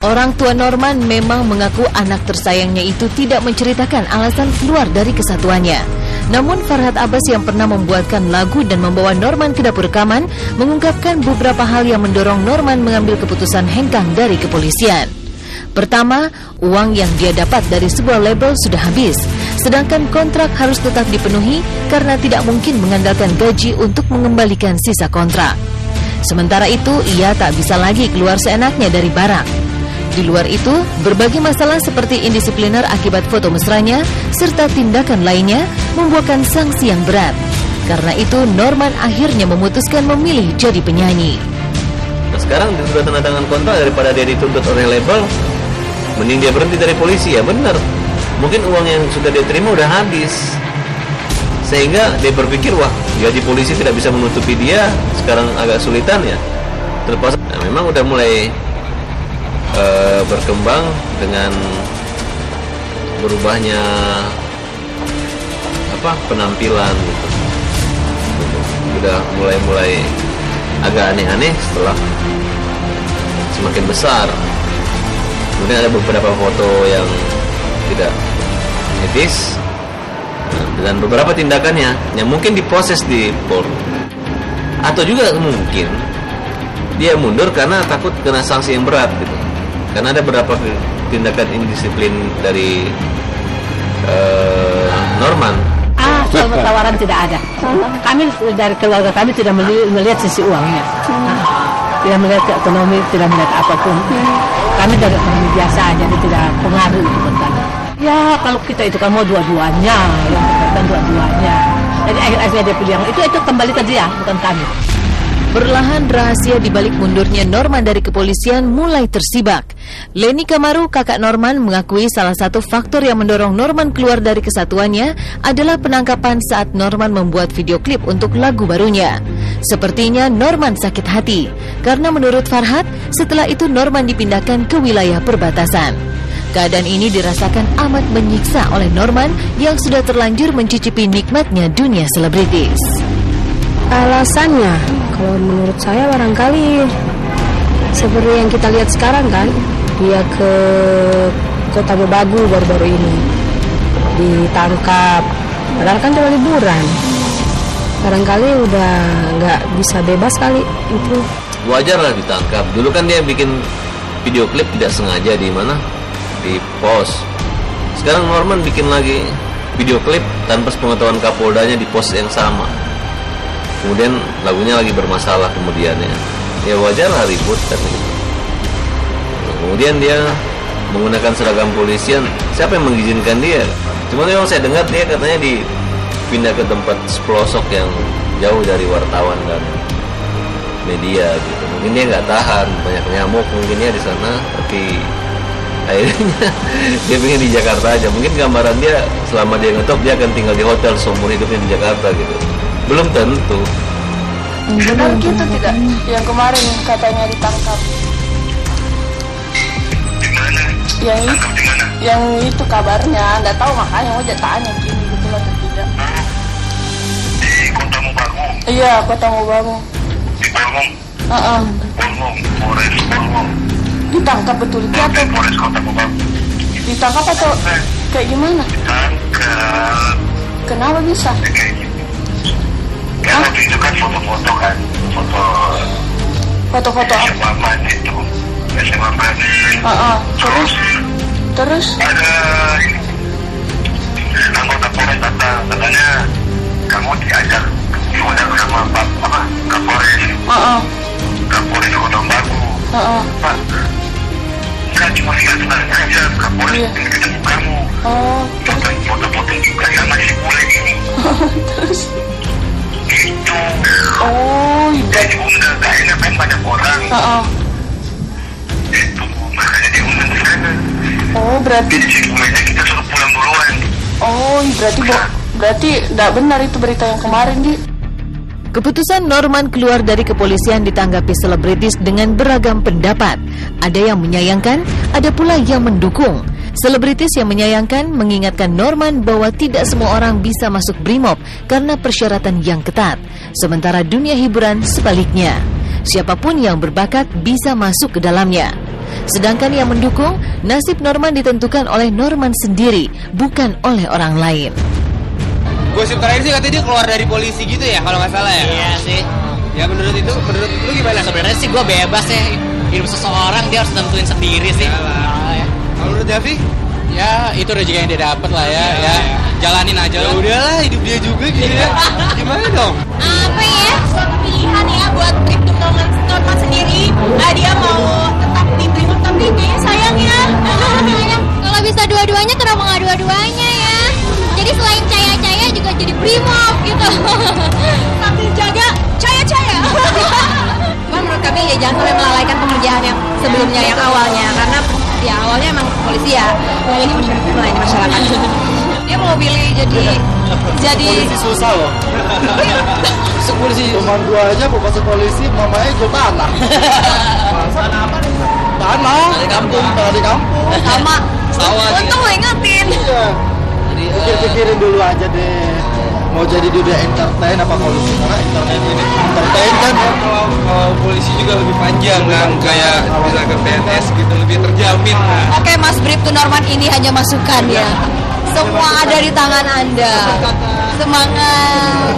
Orang tua Norman memang mengaku anak tersayangnya itu tidak menceritakan alasan keluar dari kesatuannya. Namun Farhad Abbas yang pernah membuatkan lagu dan membawa Norman ke dapur rekaman mengungkapkan beberapa hal yang mendorong Norman mengambil keputusan hengkang dari kepolisian. Pertama, uang yang dia dapat dari sebuah label sudah habis, sedangkan kontrak harus tetap dipenuhi karena tidak mungkin mengandalkan gaji untuk mengembalikan sisa kontrak. Sementara itu, ia tak bisa lagi keluar seenaknya dari barak. Di luar itu, berbagai masalah seperti indisipliner akibat foto mesranya serta tindakan lainnya membuahkan sanksi yang berat. Karena itu, Norman akhirnya memutuskan memilih jadi penyanyi. Nah, sekarang dia sudah tanda tangan kontrak, daripada dia dituntut oleh label, mending dia berhenti dari polisi. Ya benar, mungkin uang yang sudah dia terima udah habis, sehingga dia berpikir, wah, gaji polisi tidak bisa menutupi dia, sekarang agak sulitan ya. Terpaksa, nah, memang udah mulai berkembang dengan berubahnya penampilan gitu. Udah mulai agak aneh-aneh setelah semakin besar. Kemudian ada beberapa foto yang tidak etis dan beberapa tindakannya yang mungkin diproses di Polri, atau juga mungkin dia mundur karena takut kena sanksi yang berat gitu. Karena ada beberapa tindakan indisiplin dari Norman. Soal tawaran tidak ada. Kami dari keluarga kami tidak melihat sisi uangnya. Tidak melihat ekonomi, tidak melihat apapun. Kami dari ekonomi biasa aja, tidak pengaruh itu buat kami. Ya kalau kita itu kan mau dua-duanya, yang berkaitan dua-duanya. Jadi akhir-akhirnya dia pilih yang itu kembali ke dia, bukan kami. Perlahan rahasia dibalik mundurnya Norman dari kepolisian mulai tersibak. Leni Kamaru, kakak Norman, mengakui salah satu faktor yang mendorong Norman keluar dari kesatuannya adalah penangkapan saat Norman membuat video klip untuk lagu barunya. Sepertinya Norman sakit hati, karena menurut Farhad, setelah itu Norman dipindahkan ke wilayah perbatasan. Keadaan ini dirasakan amat menyiksa oleh Norman yang sudah terlanjur mencicipi nikmatnya dunia selebritis. Alasannya, kalau menurut saya barangkali seperti yang kita lihat sekarang kan, dia ke Kota Mobagu baru-baru ini ditangkap, padahal kan cuma liburan. Barangkali udah nggak bisa bebas kali itu. Wajar lah ditangkap. Dulu kan dia bikin video klip tidak sengaja di mana, di pos. Sekarang Norman bikin lagi video klip tanpa sepengetahuan Kapoldanya di pos yang sama. Kemudian lagunya lagi bermasalah kemudiannya. Ya wajar lah ribut kan gitu. Kemudian dia menggunakan seragam polisian. Siapa yang mengizinkan dia? Cuma memang saya dengar dia katanya dipindah ke tempat pelosok yang jauh dari wartawan dan media gitu. Mungkin dia nggak tahan, banyak nyamuk mungkinnya di sana. Tapi akhirnya dia pengen di Jakarta aja. Mungkin gambaran dia selama dia ngetop dia akan tinggal di hotel seumur hidupnya di Jakarta gitu. Belum tentu. Benar gitu tidak? Yang kemarin katanya ditangkap. Dimana? Yang itu kabarnya, nggak tahu makanya mau tanya gini betul atau tidak. Di Kota Mobagu. Iya, Kota Mobagu. Di Polmong. Polmong, Polres Polmong. Ditangkap betul itu atau? Polres Kota Mobagu. Ditangkap atau kayak gimana? Ditangkap. Kenapa bisa? Kayak gitu. Karena itu kan foto-foto kan, Foto-foto apa? SMA Man itu, SMA Man. Terus? Ada anggota Polres datang, katanya kamu diajak diundang sama Kapolres. Kapolres Kota Mobagu. Pak, kan cuma lihat aja Kapolres ingin ketemu kamu. Foto-foto juga sama si bule ini. Terus? Gitu. Iya. Diundang, gak enak kan banyak orang. Itu makanya diundang ke sana. Berarti. Jadi sebelumnya kita suruh pulang duluan. Berarti tidak benar itu berita yang kemarin, Di. Keputusan Norman keluar dari kepolisian ditanggapi selebritis dengan beragam pendapat. Ada yang menyayangkan, ada pula yang mendukung. Selebritis yang menyayangkan mengingatkan Norman bahwa tidak semua orang bisa masuk Brimob karena persyaratan yang ketat. Sementara dunia hiburan sebaliknya. Siapapun yang berbakat bisa masuk ke dalamnya. Sedangkan yang mendukung, nasib Norman ditentukan oleh Norman sendiri, bukan oleh orang lain. Gosip terakhir sih katanya dia keluar dari polisi gitu ya, kalau nggak salah ya? Iya sih. Ya menurut lu gimana? Sebenarnya sih gue bebas ya. Hidup seseorang dia harus tentuin sendiri sih. Kalau menurut Javi? Ya itu rezeki yang dia dapat lah ya. Ya jalanin aja lah. Udahlah, hidup dia juga gitu ya. Gimana dong? Apa ya? Suatu pilihan ya buat Bribtu Norman sendiri. Dia mau tetap di Bribtu tapi kayaknya sayang ya. Kalau bisa dua-duanya kenapa nggak dua-duanya ya? Jadi selain Caya-Caya juga jadi Brimob gitu. Tapi jaga Caya-Caya. Menurut kami ya jangan sampai melalaikan pekerjaan yang sebelumnya yang awalnya karena ya awalnya emang polisi ya, yang ini melayani masyarakat. Dia mau pilih jadi Polisi susah loh. Polisi Teman gua aja mau masuk polisi, mamanya jual tanah. Tanah di kampung. sama. Sawah. Untung lo ingetin. Pikir-pikirin dulu aja deh. Mau jadi dunia entertain apa polisi? Karena entertain kan kalau polisi juga lebih panjang kan, kayak misalkan PNS gitu, lebih terjamin. Oke, Mas Bribtu Norman ini hanya masukan ya. Semua ada di tangan Anda. Semangat.